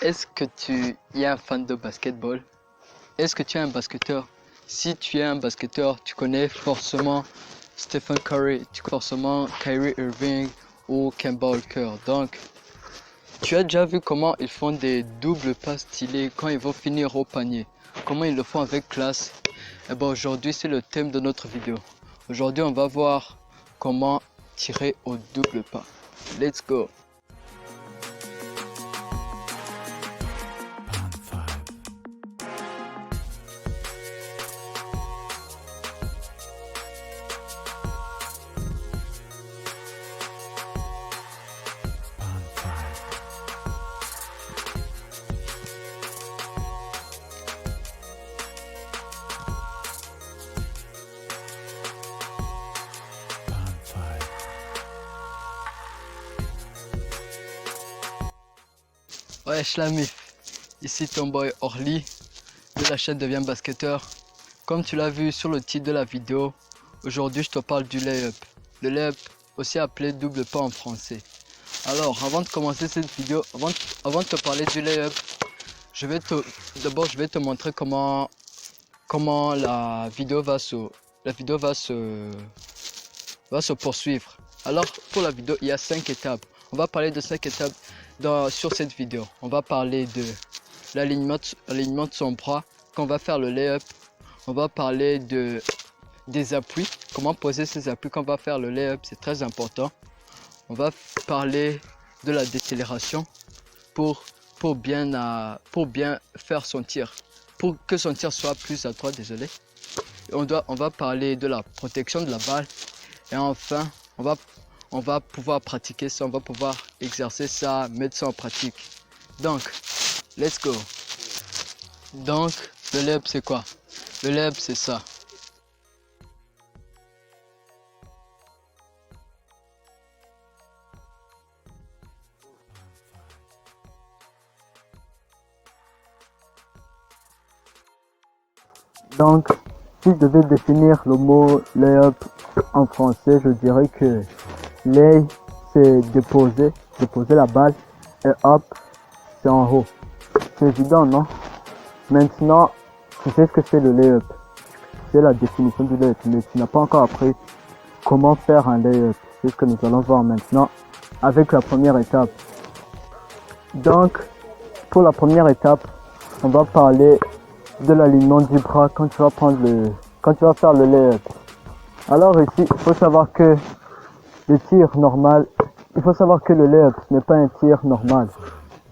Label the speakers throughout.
Speaker 1: Est-ce que tu es un fan de basketball? Est-ce que tu es un basketteur? Si tu es un basketteur, tu connais forcément Stephen Curry, tu connais forcément Kyrie Irving ou Kemba Walker. Donc, tu as déjà vu comment ils font des doubles pas stylés quand ils vont finir au panier? Comment ils le font avec classe? Et bien aujourd'hui, c'est le thème de notre vidéo. Aujourd'hui, on va voir comment tirer au double pas. Let's go! Wesh la mif, ici ton boy Orly de la chaîne Devient Basketteur. Comme tu l'as vu sur le titre de la vidéo, aujourd'hui je te parle du layup. Le layup, aussi appelé double pas en français. Alors avant de commencer cette vidéo, avant de te parler du layup, d'abord je vais te montrer comment la vidéo va se poursuivre. Alors pour la vidéo, il y a 5 étapes. On va parler de 5 étapes sur cette vidéo. On va parler de l'alignement de son bras quand on va faire le layup. On va parler des appuis, comment poser ses appuis quand on va faire le layup, c'est très important. On va parler de la décélération pour bien faire son tir, pour que son tir soit plus adroit, désolé. On va parler de la protection de la balle et enfin on va pouvoir pratiquer ça, on va pouvoir exercer ça, mettre ça en pratique. Donc, let's go. Donc, le layup c'est quoi? Le layup c'est ça. Donc, si je devais définir le mot layup en français, je dirais que lay c'est déposer la balle et up c'est en haut. C'est évident, non? Maintenant, tu sais ce que c'est le layup. C'est la définition du layup, mais tu n'as pas encore appris comment faire un layup. C'est ce que nous allons voir maintenant avec la première étape. Donc, pour la première étape, on va parler de l'alignement du bras quand tu vas faire le layup. Alors ici, il faut savoir que le tir normal, il faut savoir que le layup n'est pas un tir normal.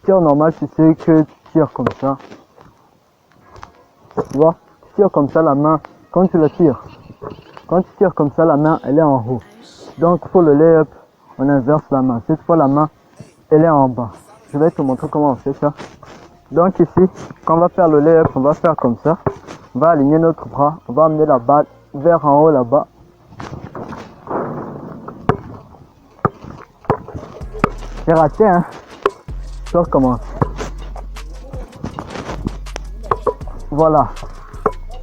Speaker 1: Tir normal, tu sais que tu tires comme ça. Tu vois, tu tires comme ça la main quand tu la tires. Quand tu tires comme ça, la main, elle est en haut. Donc pour le layup, on inverse la main. Cette fois, la main, elle est en bas. Je vais te montrer comment on fait ça. Donc ici, quand on va faire le layup, on va faire comme ça. On va aligner notre bras, on va amener la balle vers en haut là-bas. C'est raté, hein? Je recommence. Voilà,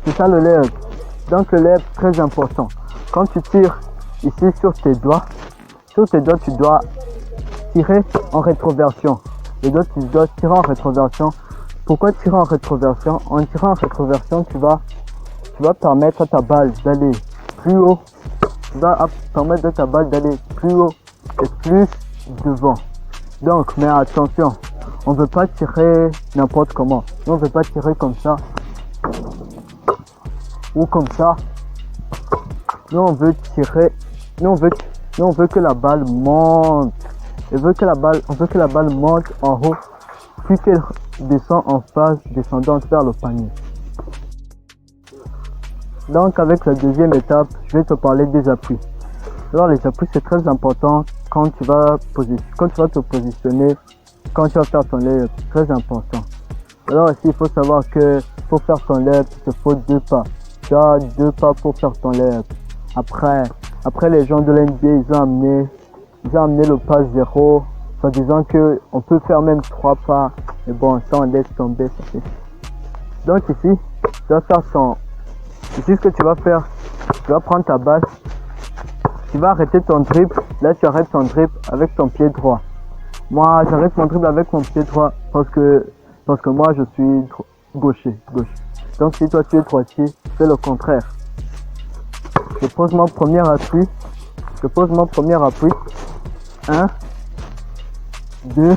Speaker 1: c'est ça le layup. Donc le layup très important. Quand tu tires ici sur tes doigts, tu dois tirer en rétroversion. Les doigts, tu dois tirer en rétroversion. Pourquoi tirer en rétroversion? En tirant en rétroversion, tu vas permettre à ta balle d'aller plus haut. Tu vas permettre à ta balle d'aller plus haut et plus devant. Donc, mais attention, on ne veut pas tirer n'importe comment. On ne veut pas tirer comme ça ou comme ça. Nous, on veut tirer. Nous, on veut que la balle monte. On veut que la balle monte en haut, puis qu'elle descend en phase descendante vers le panier. Donc avec la deuxième étape, je vais te parler des appuis. Alors les appuis c'est très important quand tu vas te positionner, quand tu vas faire ton layup, c'est très important. Alors ici il faut savoir que pour faire ton layup, il te faut 2 pas. Tu as 2 pas pour faire ton layup. Après les gens de l'NBA, ils ont amené le pas 0, en disant que on peut faire même 3 pas. Mais bon, ça on laisse tomber. Donc ici, tu vas faire ici ce que tu vas faire, tu vas prendre ta balle, tu vas arrêter ton dribble. Là tu arrêtes ton dribble avec ton pied droit.
Speaker 2: Moi, j'arrête mon dribble avec mon pied droit parce que moi, je suis gauche. Donc, si toi, tu es droitier, fais le contraire. Je pose mon premier appui. 1, 2.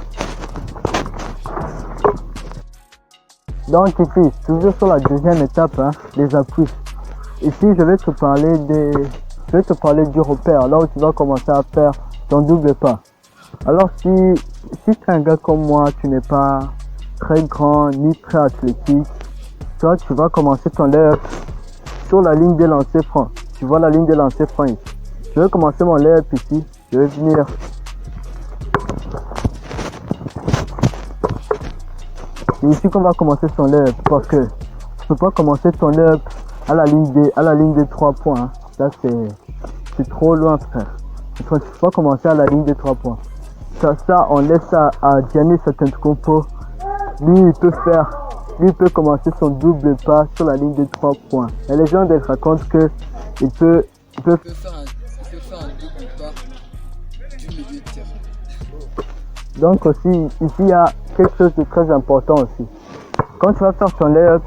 Speaker 2: Donc ici, toujours sur la deuxième étape, hein, les appuis. Ici, je vais te parler du repère, là où tu vas commencer à faire ton double pas. Alors si tu es un gars comme moi, tu n'es pas très grand ni très athlétique, toi tu vas commencer ton layup sur la ligne des lancers francs. Tu vois la ligne des lancers francs ici. Je vais commencer mon layup ici. Je vais venir. C'est ici qu'on va commencer son layup parce que tu peux pas commencer ton layup à la ligne des 3 points. Hein. Ça c'est trop loin, frère. Tu peux pas commencer à la ligne des 3 points. Ça on laisse ça à Giannis Antetokounmpo. Lui il peut commencer son double pas sur la ligne des 3 points. Et les gens racontent que il peut
Speaker 1: faire un double pas du milieu de terrain.
Speaker 2: Donc aussi, ici il y a quelque chose de très important aussi. Quand tu vas faire ton layup,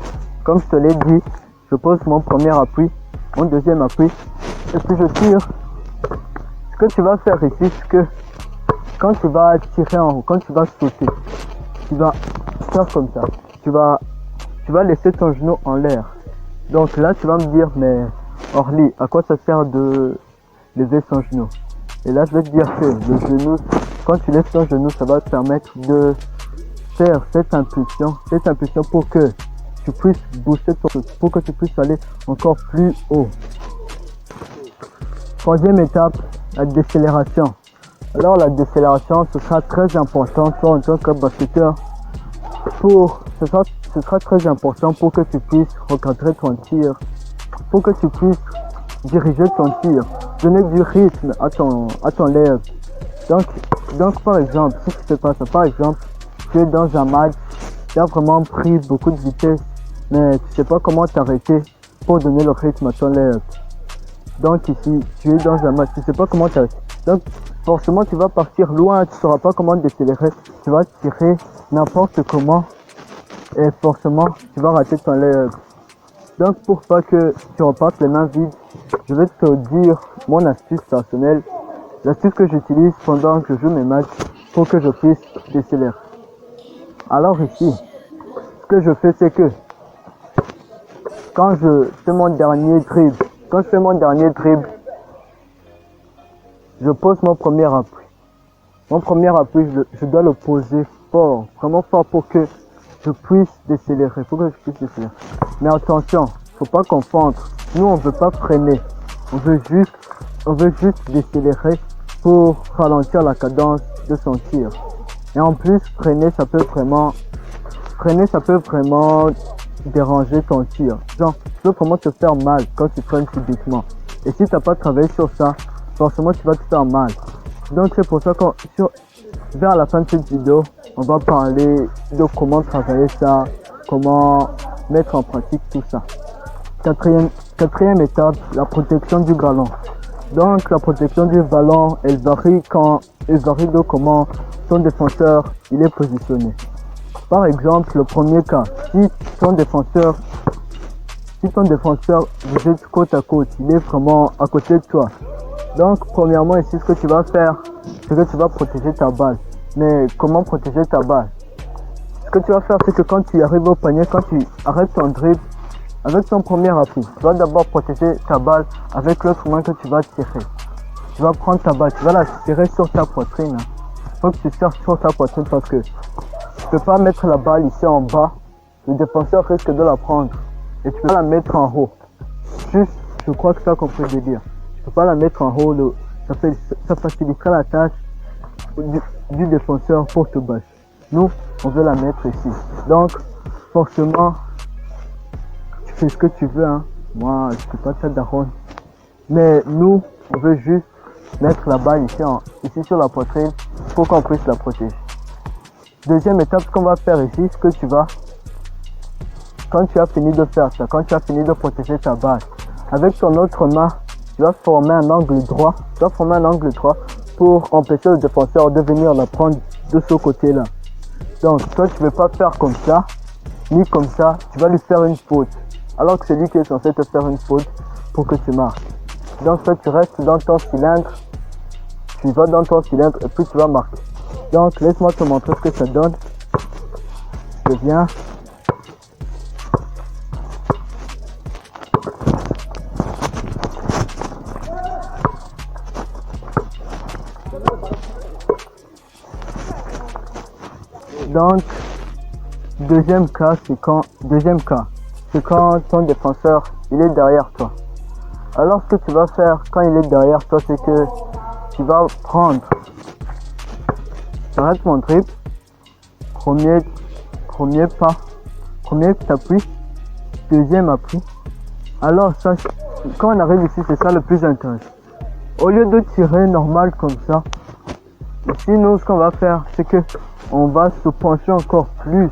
Speaker 2: comme je te l'ai dit, je pose mon premier appui, mon deuxième appui, et puis je tire. Ce que tu vas faire ici, c'est que quand tu vas tirer en haut, quand tu vas sauter, tu vas faire comme ça. Tu vas laisser ton genou en l'air. Donc là, tu vas me dire, mais Orly, à quoi ça sert de lever son genou? Et là, je vais te dire que le genou, quand tu lèves ton genou, ça va te permettre de faire cette impulsion pour que tu puisses booster pour que tu puisses aller encore plus haut. Troisième étape, la décélération. Alors la décélération, ce sera très important toi en tant que basketteur. Ce sera très important pour que tu puisses recadrer ton tir, pour que tu puisses diriger ton tir, donner du rythme à ton layup. Donc par exemple, si tu fais pas ça, par exemple, tu es dans un match, tu as vraiment pris beaucoup de vitesse, mais tu sais pas comment t'arrêter pour donner le rythme à ton layup. Donc ici, tu es dans un match, tu sais pas comment t'arrêter. Donc forcément tu vas partir loin, tu sauras pas comment décélérer, tu vas tirer n'importe comment et forcément tu vas rater ton layup. Donc pour pas que tu repartes les mains vides, je vais te dire mon astuce personnelle, l'astuce que j'utilise pendant que je joue mes matchs pour que je puisse décélérer. Alors ici, ce que je fais, c'est que quand je fais mon dernier dribble, je pose mon premier appui. Mon premier appui, je dois le poser fort, vraiment fort pour que je puisse décélérer, Mais attention, faut pas confondre. Nous, on veut pas freiner. On veut juste décélérer pour ralentir la cadence de son tir. Et en plus, freiner, ça peut vraiment déranger ton tir. Genre, tu peux vraiment te faire mal quand tu freines subitement. Et si tu n'as pas travaillé sur ça, forcément tu vas te faire mal. Donc c'est pour ça que vers la fin de cette vidéo, on va parler de comment travailler ça, comment mettre en pratique tout ça. Quatrième étape, la protection du ballon. Donc la protection du ballon, elle varie de comment ton défenseur il est positionné. Par exemple, le premier cas, si ton défenseur vous êtes côte à côte, il est vraiment à côté de toi. Donc premièrement ici, ce que tu vas faire, c'est que tu vas protéger ta balle. Mais comment protéger ta balle? Ce que tu vas faire, c'est que quand tu arrives au panier, quand tu arrêtes ton dribble, avec ton premier appui, tu vas d'abord protéger ta balle avec l'autre main que tu vas tirer. Tu vas prendre ta balle, tu vas la tirer sur ta poitrine. Il faut que tu tires sur ta poitrine parce que tu peux pas mettre la balle ici en bas. Le défenseur risque de la prendre. Et tu peux pas la mettre en haut. Juste, je crois que tu as compris le délire. Tu peux pas la mettre en haut. Ça facilitera la tâche du défenseur pour te battre. Nous, on veut la mettre ici. Donc, forcément, tu fais ce que tu veux. Hein. Moi, je suis pas ta daronne. Mais nous, on veut juste mettre la balle ici sur la poitrine pour qu'on puisse la protéger. Deuxième étape, ce qu'on va faire ici, ce que tu vas, quand tu as fini de faire ça, quand tu as fini de protéger ta balle, avec ton autre main, tu vas former un angle droit, pour empêcher le défenseur de venir la prendre de ce côté-là. Donc, toi, tu ne veux pas faire comme ça, ni comme ça, tu vas lui faire une faute. Alors que c'est lui qui est censé te faire une faute pour que tu marques. Donc, toi, tu restes dans ton cylindre, tu vas dans ton cylindre et puis tu vas marquer. Donc, laisse-moi te montrer ce que ça donne. Je viens. Donc, deuxième cas, c'est quand ton défenseur, il est derrière toi. Alors, ce que tu vas faire quand il est derrière toi, c'est que tu vas prendre, j'arrête mon dribble, premier pas, premier appui, deuxième appui. Alors, ça, quand on arrive ici, c'est ça le plus intéressant. Au lieu de tirer normal comme ça, ici, nous, ce qu'on va faire, c'est que on va se pencher encore plus.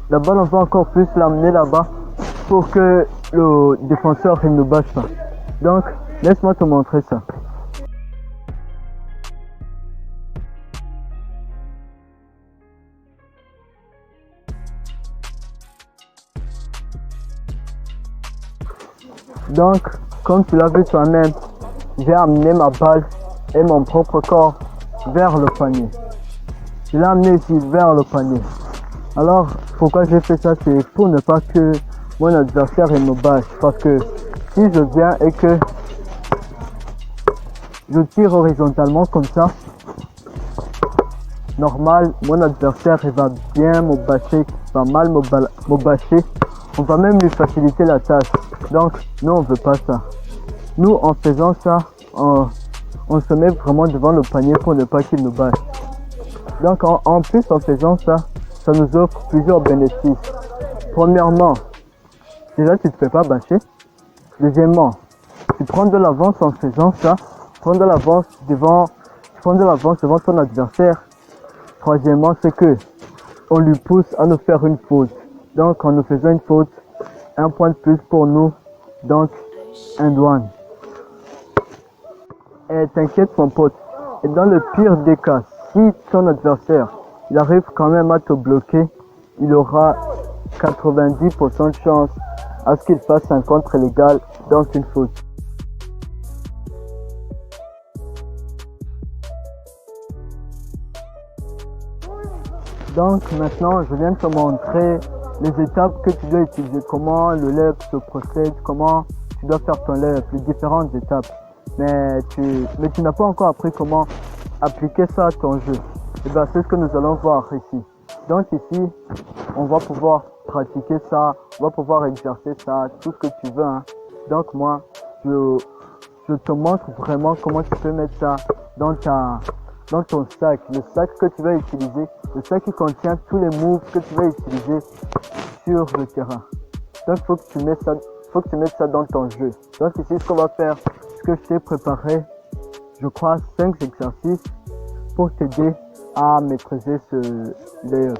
Speaker 2: La balle, on va encore plus l'amener là-bas pour que le défenseur il ne bâche pas. Donc, laisse-moi te montrer ça. Donc, comme tu l'as vu toi-même, j'ai amené ma balle et mon propre corps vers le panier. Je l'ai amené ici vers le panier. Alors, pourquoi j'ai fait ça? C'est pour ne pas que mon adversaire il me bâche. Parce que si je viens et que je tire horizontalement comme ça, normal, mon adversaire il va bien me bâcher, il va mal me bâcher. On va même lui faciliter la tâche. Donc, nous, on veut pas ça. Nous, en faisant ça, on se met vraiment devant le panier pour ne pas qu'il nous bâche. Donc, en plus, en faisant ça, ça nous offre plusieurs bénéfices. Premièrement, déjà, tu ne te fais pas bâcher. Deuxièmement, tu prends de l'avance en faisant ça. Tu prends de l'avance devant ton adversaire. Troisièmement, c'est que on lui pousse à nous faire une faute. Donc, en nous faisant une faute, un point de plus pour nous. Donc, un douane. Et t'inquiète, mon pote. Et dans le pire des cas, si ton adversaire il arrive quand même à te bloquer, il aura 90% de chance à ce qu'il fasse un contre illégal dans une faute. Donc maintenant, je viens de te montrer les étapes que tu dois utiliser, comment le layup se procède, comment tu dois faire ton layup, les différentes étapes. Mais tu n'as pas encore appris comment appliquer ça à ton jeu. Et bien, c'est ce que nous allons voir ici. Donc ici, on va pouvoir pratiquer ça, on va pouvoir exercer ça, tout ce que tu veux. Hein. Donc moi, je te montre vraiment comment tu peux mettre ça dans ton sac. Le sac que tu vas utiliser, le sac qui contient tous les moves que tu vas utiliser sur le terrain. Donc il faut que tu mettes ça dans ton jeu. Donc ici, ce qu'on va faire, ce que je t'ai préparé, je crois 5 exercices pour t'aider à maîtriser ce layup.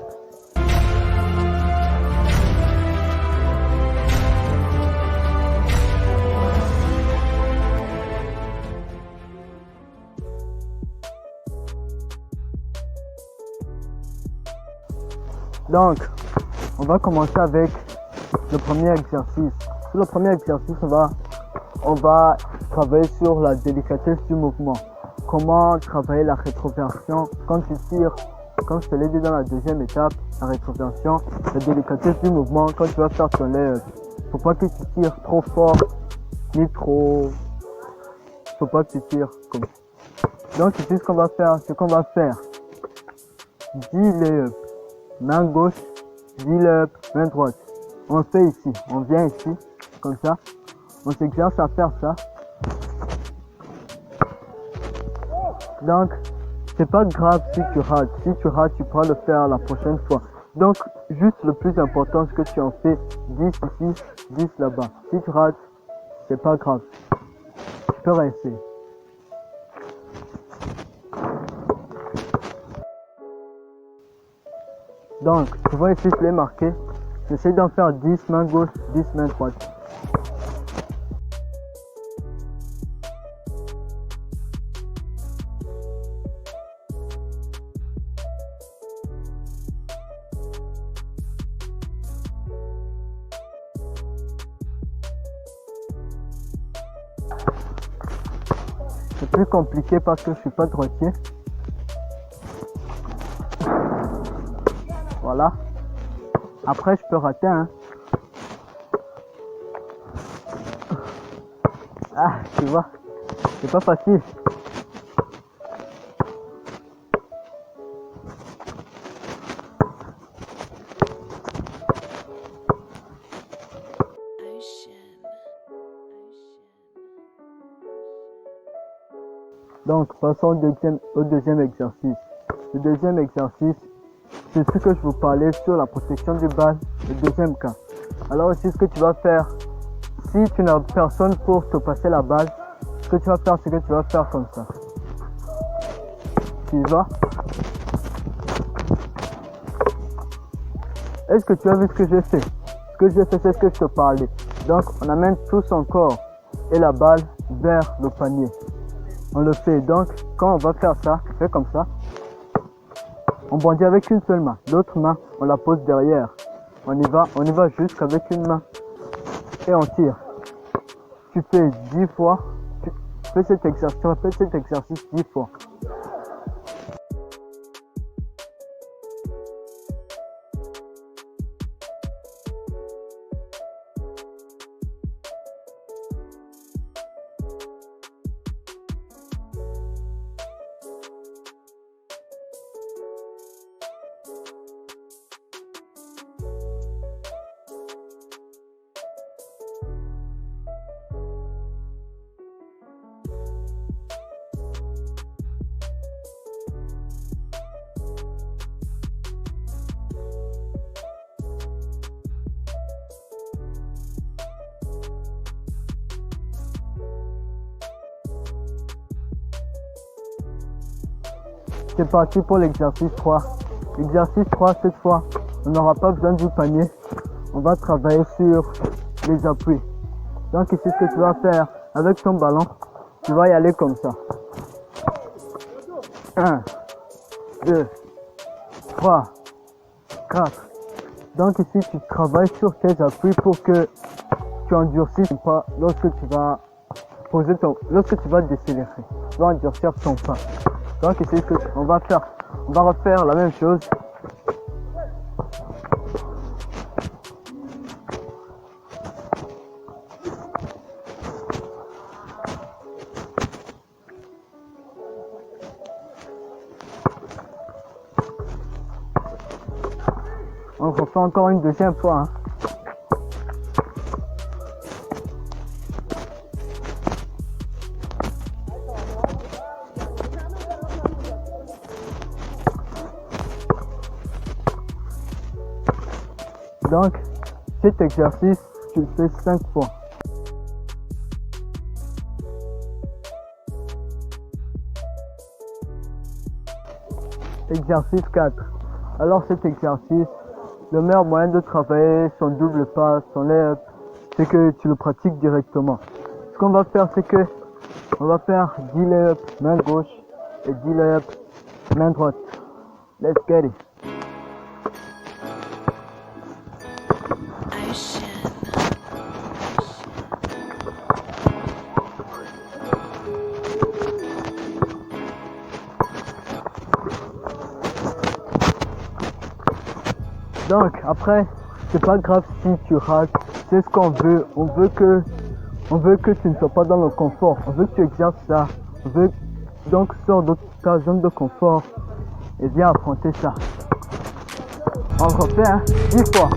Speaker 2: Donc, on va commencer avec le premier exercice. Sur le premier exercice, on va travailler sur la délicatesse du mouvement. Comment travailler la rétroversion quand tu tires, comme je te l'ai dit dans la deuxième étape, la rétroversion, la délicatesse du mouvement quand tu vas faire ton layup. Faut pas que tu tires trop fort, ni trop. Faut pas que tu tires comme ça. Donc ici, ce qu'on va faire, 10 layups, main gauche, 10 layups, main droite. On fait ici, on vient ici, comme ça. On s'exerce à faire ça. Donc, c'est pas grave si tu rates. Si tu rates, tu pourras le faire la prochaine fois. Donc, juste le plus important, c'est que tu en fais 10 ici, 10 là-bas. Si tu rates, c'est pas grave. Tu peux rester. Donc, tu vois ici, je l'ai marqué. J'essaie d'en faire 10 main gauche, 10 main droite. C'est plus compliqué parce que je suis pas droitier. Voilà. Après, je peux rater, hein. Ah, tu vois, c'est pas facile. Donc, passons au deuxième exercice. Le deuxième exercice, c'est ce que je vous parlais sur la protection du bal, le deuxième cas. Alors, ici, ce que tu vas faire, si tu n'as personne pour te passer la balle, ce que tu vas faire, c'est que tu vas faire comme ça. Tu y vas. Est-ce que tu as vu ce que j'ai fait? Ce que j'ai fait, c'est ce que je te parlais. Donc, on amène tout son corps et la balle vers le panier. On le fait. Donc, quand on va faire ça, on fait comme ça. On bondit avec une seule main. L'autre main, on la pose derrière. On y va juste qu'avec une main. Et on tire. Tu fais 10 fois. Tu fais cet exercice, tu répètes cet exercice 10 fois. C'est parti pour l'exercice 3. L'exercice 3, cette fois, on n'aura pas besoin du panier. On va travailler sur les appuis. Donc ici, ce que tu vas faire avec ton ballon, tu vas y aller comme ça. 1, 2, 3, 4. Donc ici, tu travailles sur tes appuis pour que tu endurcisses pas lorsque tu vas lorsque tu vas décélérer. Tu vas endurcir ton pas. Donc ici, ce qu'on va faire, on va refaire la même chose. On refait encore une deuxième fois. Hein. Donc, cet exercice, tu le fais 5 fois. Exercice 4. Alors cet exercice, le meilleur moyen de travailler son double pas, son lay-up, c'est que tu le pratiques directement. Ce qu'on va faire, c'est que on va faire 10 lay-up main gauche et 10 lay-up main droite. Let's get it. Donc après, c'est pas grave si tu rates, c'est ce qu'on veut. On veut que tu ne sois pas dans le confort. On veut que tu exerces ça. On veut donc sors de ta zone de confort et viens affronter ça. On refait 10 fois.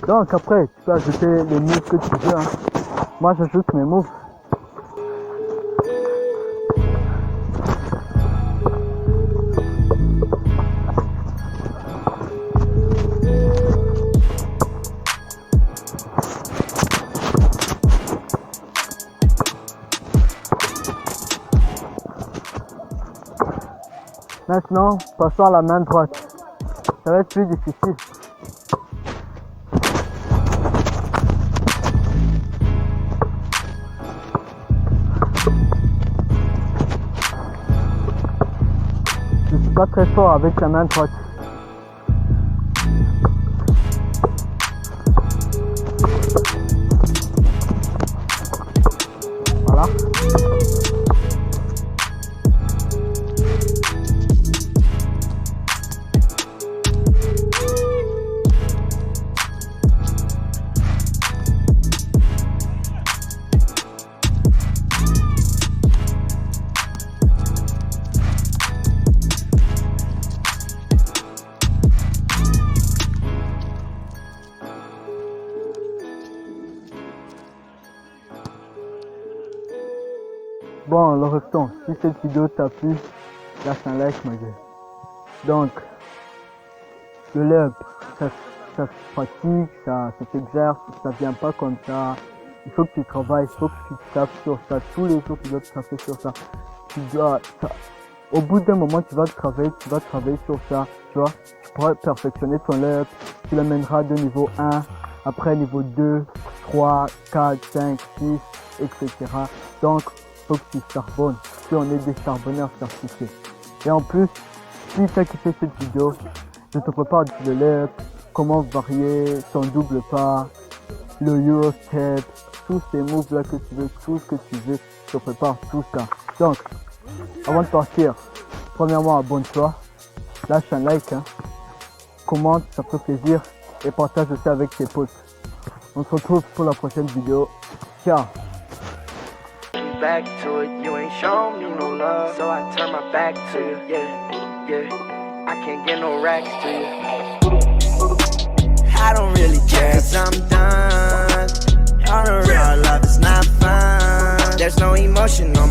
Speaker 2: Donc après, tu peux ajouter les moves que tu veux. Hein. Moi, j'ajoute mes moves. Maintenant, passons à la main droite. Ça va être plus difficile. Je suis pas très fort avec la main droite. Voilà. Bon, le restant, si cette vidéo t'a plu, lâche un like, ma gueule. Donc, le layup, ça se pratique, ça s'exerce, ça vient pas comme ça. Il faut que tu travailles, il faut que tu tapes sur ça. Tous les jours, tu dois taper sur ça. Au bout d'un moment, tu vas travailler sur ça, tu vois. Tu pourras perfectionner ton layup, tu l'amèneras de niveau 1, après niveau 2, 3, 4, 5, 6, etc. Donc, faut que tu charbonnes, si on est des charbonneurs certifiés. Et en plus, si tu as kiffé cette vidéo, je te prépare le layup, comment varier son double pas, le Euro step, tous ces moves là que tu veux, tout ce que tu veux, je te prépare tout ça. Donc, avant de partir, premièrement abonne-toi, lâche un like, hein, commente, ça fait plaisir, et partage aussi avec tes potes. On se retrouve pour la prochaine vidéo. Ciao.
Speaker 3: Back to it, you ain't shown me no love, so I turn my back to you, yeah, I can't get no racks to you. I don't really care, 'cause I'm done. All the real love is not fun. There's no emotion, no